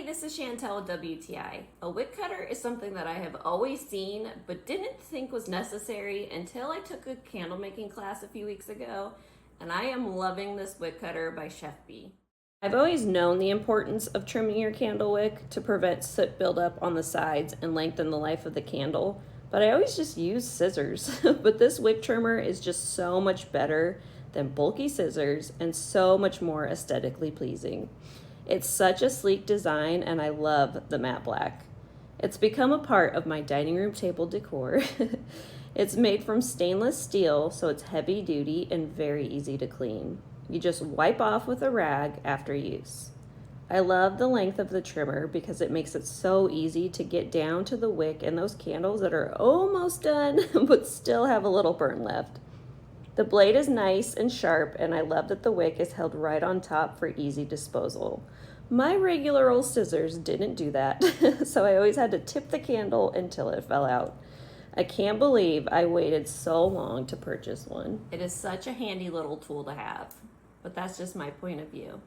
this is Chantel with WTI. A wick cutter is something that I have always seen but didn't think was necessary until I took a candle making class a few weeks ago, and I am loving this wick cutter by ChefBee. I've always known the importance of trimming your candle wick to prevent soot buildup on the sides and lengthen the life of the candle, but I always just use scissors. But this wick trimmer is just so much better than bulky scissors and so much more aesthetically pleasing. It's such a sleek design, and I love the matte black. It's become a part of my dining room table decor. It's made from stainless steel, so it's heavy duty and very easy to clean. You just wipe off with a rag after use. I love the length of the trimmer because it makes it so easy to get down to the wick and those candles that are almost done but still have a little burn left. The blade is nice and sharp, and I love that the wick is held right on top for easy disposal. My regular old scissors didn't do that, so I always had to tip the candle until it fell out. I can't believe I waited so long to purchase one. It is such a handy little tool to have, but that's just my point of view.